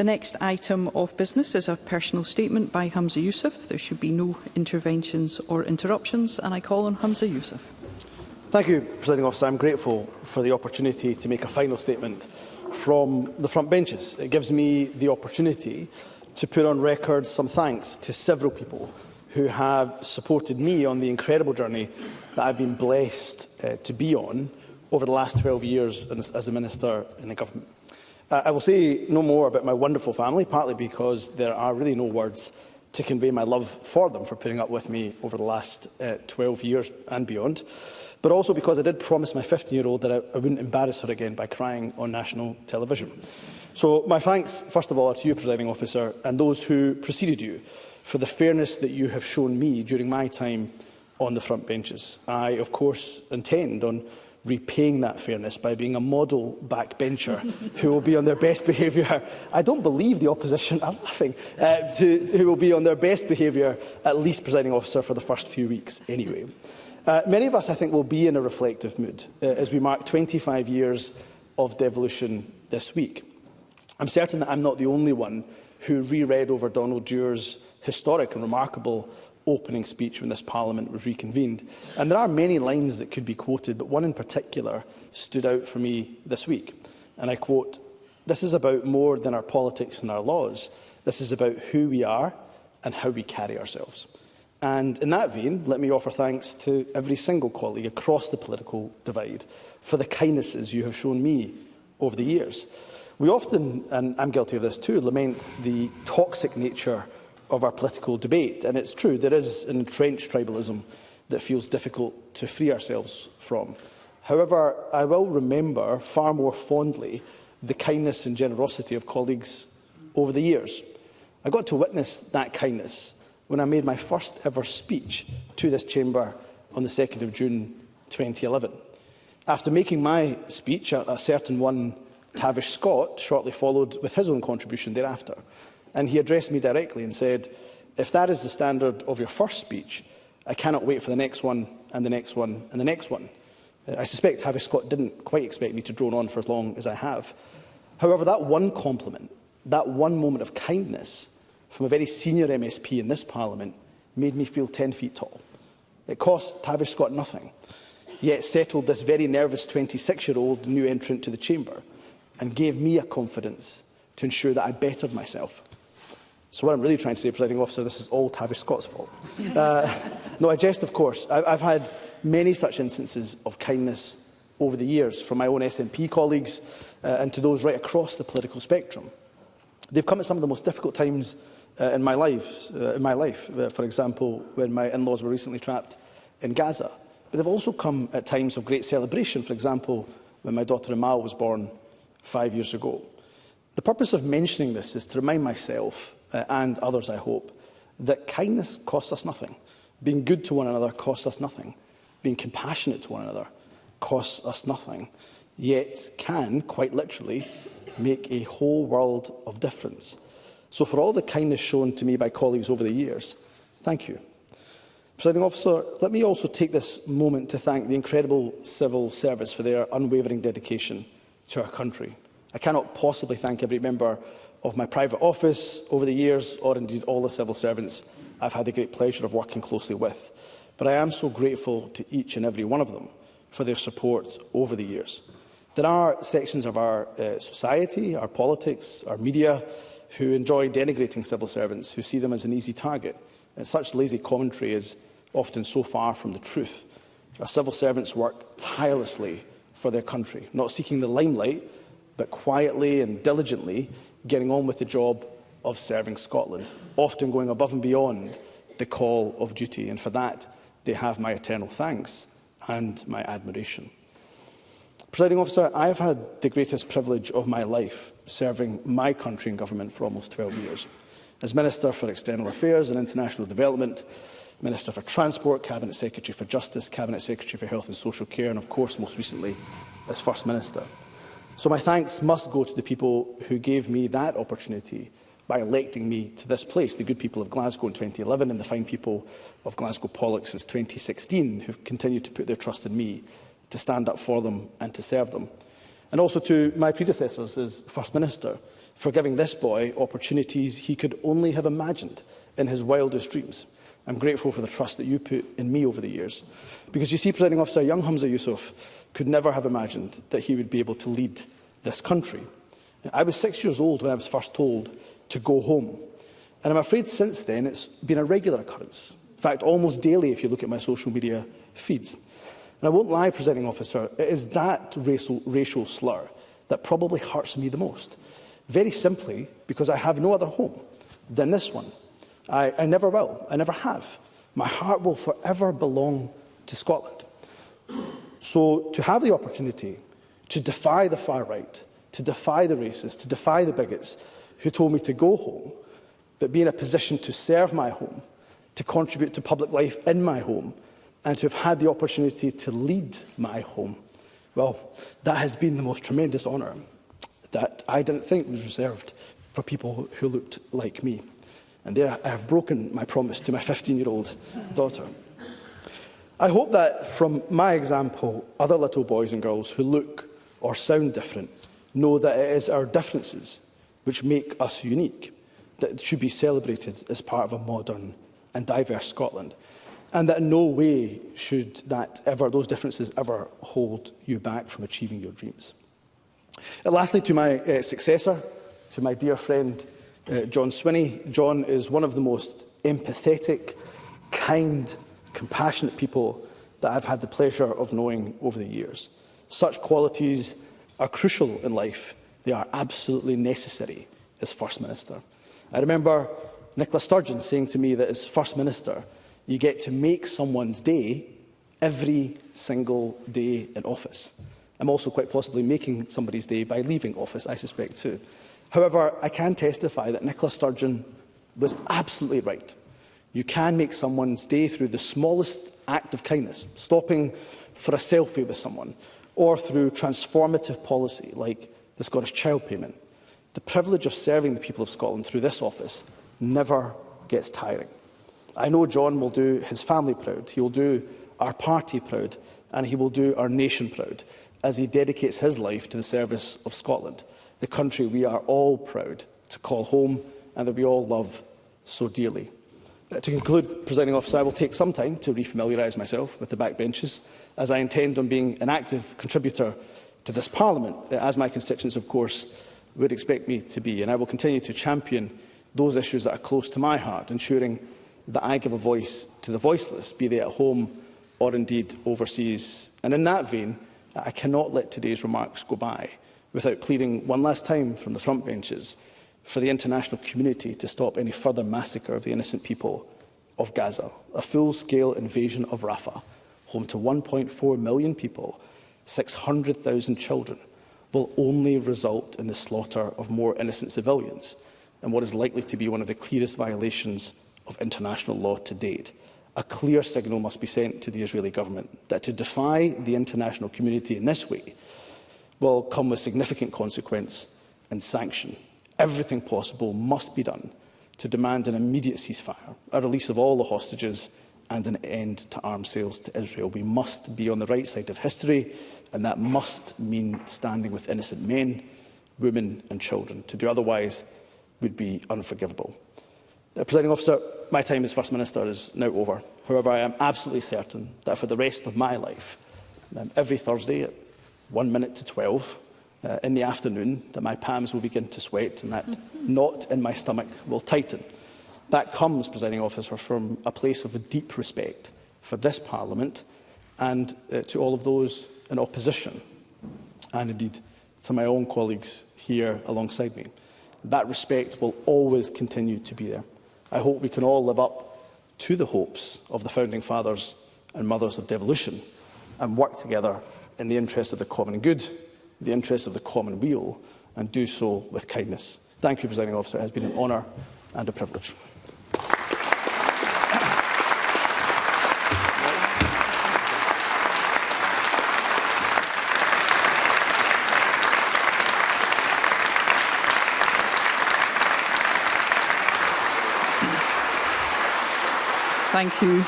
The next item of business is a personal statement by Humza Yousaf. There should be no interventions or interruptions, and I call on Humza Yousaf. Thank you, Presiding Officer. I'm grateful for the opportunity to make a final statement from the front benches. It gives me the opportunity to put on record some thanks to several people who have supported me on the incredible journey that I've been blessed to be on over the last 12 years as a Minister in the Government. I will say no more about my wonderful family, partly because there are really no words to convey my love for them for putting up with me over the last 12 years and beyond, but also because I did promise my 15-year-old that I wouldn't embarrass her again by crying on national television. So my thanks, first of all, are to you, Presiding Officer, and those who preceded you for the fairness that you have shown me during my time on the front benches. I, of course, intend on repaying that fairness by being a model backbencher who will be on their best behaviour. I don't believe the opposition are laughing. Who will be on their best behaviour, at least, Presiding Officer, for the first few weeks anyway. Many of us, I think, will be in a reflective mood as we mark 25 years of devolution this week. I'm certain that I'm not the only one who reread over Donald Dewar's historic and remarkable opening speech when this Parliament was reconvened. And there are many lines that could be quoted, but one in particular stood out for me this week. And I quote, "This is about more than our politics and our laws. This is about who we are and how we carry ourselves." And in that vein, let me offer thanks to every single colleague across the political divide for the kindnesses you have shown me over the years. We often, and I'm guilty of this too, lament the toxic nature of our political debate. And it's true, there is an entrenched tribalism that feels difficult to free ourselves from. However, I will remember far more fondly the kindness and generosity of colleagues over the years. I got to witness that kindness when I made my first ever speech to this chamber on the 2nd of June 2011. After making my speech, a certain one, Tavish Scott, shortly followed with his own contribution thereafter. And he addressed me directly and said, "If that is the standard of your first speech, I cannot wait for the next one and the next one and the next one." I suspect Tavish Scott didn't quite expect me to drone on for as long as I have. However, that one compliment, that one moment of kindness from a very senior MSP in this Parliament made me feel 10 feet tall. It cost Tavish Scott nothing, yet settled this very nervous 26-year-old new entrant to the chamber and gave me a confidence to ensure that I bettered myself. So what I'm really trying to say, Presiding Officer, this is all Tavish Scott's fault. No, I jest, of course. I've had many such instances of kindness over the years from my own SNP colleagues and to those right across the political spectrum. They've come at some of the most difficult times in my life. For example, when my in-laws were recently trapped in Gaza. But they've also come at times of great celebration. For example, when my daughter Amal was born 5 years ago. The purpose of mentioning this is to remind myself, and others I hope, that kindness costs us nothing. Being good to one another costs us nothing. Being compassionate to one another costs us nothing, yet can, quite literally, make a whole world of difference. So for all the kindness shown to me by colleagues over the years, thank you. Presiding Officer, let me also take this moment to thank the incredible civil service for their unwavering dedication to our country. I cannot possibly thank every member of my private office over the years, or indeed all the civil servants I've had the great pleasure of working closely with. But I am so grateful to each and every one of them for their support over the years. There are sections of our society, our politics, our media, who enjoy denigrating civil servants, who see them as an easy target. And such lazy commentary is often so far from the truth. Our civil servants work tirelessly for their country, not seeking the limelight, but quietly and diligently getting on with the job of serving Scotland, often going above and beyond the call of duty. And for that, they have my eternal thanks and my admiration. Presiding Officer, I have had the greatest privilege of my life serving my country and government for almost 12 years. As Minister for External Affairs and International Development, Minister for Transport, Cabinet Secretary for Justice, Cabinet Secretary for Health and Social Care, and of course, most recently, as First Minister. So my thanks must go to the people who gave me that opportunity by electing me to this place, the good people of Glasgow in 2011 and the fine people of Glasgow Pollock since 2016, who have continued to put their trust in me to stand up for them and to serve them. And also to my predecessors as First Minister for giving this boy opportunities he could only have imagined in his wildest dreams. I'm grateful for the trust that you put in me over the years. Because you see, Presiding Officer, young Humza Yousaf could never have imagined that he would be able to lead this country. I was 6 years old when I was first told to go home. And I'm afraid since then it's been a regular occurrence. In fact, almost daily if you look at my social media feeds. And I won't lie, Presiding Officer, it is that racial slur that probably hurts me the most. Very simply because I have no other home than this one. I never will. I never have. My heart will forever belong to Scotland. So to have the opportunity to defy the far right, to defy the racists, to defy the bigots who told me to go home, but be in a position to serve my home, to contribute to public life in my home, and to have had the opportunity to lead my home, well, that has been the most tremendous honour that I didn't think was reserved for people who looked like me. And there I have broken my promise to my 15-year-old daughter. I hope that from my example, other little boys and girls who look or sound different know that it is our differences which make us unique, that it should be celebrated as part of a modern and diverse Scotland, and that in no way should those differences ever hold you back from achieving your dreams. And lastly, to my successor, to my dear friend John Swinney. John is one of the most empathetic, kind, compassionate people that I've had the pleasure of knowing over the years. Such qualities are crucial in life. They are absolutely necessary as First Minister. I remember Nicola Sturgeon saying to me that as First Minister, you get to make someone's day every single day in office. I'm also quite possibly making somebody's day by leaving office, I suspect too. However, I can testify that Nicola Sturgeon was absolutely right. You can make someone's day through the smallest act of kindness, stopping for a selfie with someone, or through transformative policy like the Scottish Child Payment. The privilege of serving the people of Scotland through this office never gets tiring. I know John will do his family proud, he will do our party proud, and he will do our nation proud as he dedicates his life to the service of Scotland, the country we are all proud to call home and that we all love so dearly. To conclude, Presiding Officer, I will take some time to refamiliarise myself with the backbenches, as I intend on being an active contributor to this Parliament, as my constituents, of course, would expect me to be. And I will continue to champion those issues that are close to my heart, ensuring that I give a voice to the voiceless, be they at home or indeed overseas. And in that vein, I cannot let today's remarks go by without pleading one last time from the front benches for the international community to stop any further massacre of the innocent people of Gaza. A full-scale invasion of Rafah, home to 1.4 million people, 600,000 children, will only result in the slaughter of more innocent civilians and what is likely to be one of the clearest violations of international law to date. A clear signal must be sent to the Israeli government that to defy the international community in this way will come with significant consequence and sanction. Everything possible must be done to demand an immediate ceasefire, a release of all the hostages and an end to arms sales to Israel. We must be on the right side of history, and that must mean standing with innocent men, women and children. To do otherwise would be unforgivable. Presiding Officer, my time as First Minister is now over. However, I am absolutely certain that for the rest of my life, every Thursday at 1 minute to 12 in the afternoon, that my palms will begin to sweat and that knot in my stomach will tighten. That comes, Presiding Officer, from a place of a deep respect for this Parliament and to all of those in opposition, and indeed to my own colleagues here alongside me. That respect will always continue to be there. I hope we can all live up to the hopes of the founding fathers and mothers of devolution and work together in the interest of the common good, the interest of the common weal, and do so with kindness. Thank you, Presiding Officer. It has been an honour and a privilege. Thank you.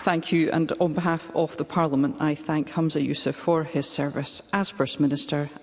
Thank you, and on behalf of the Parliament, I thank Humza Yousaf for his service as First Minister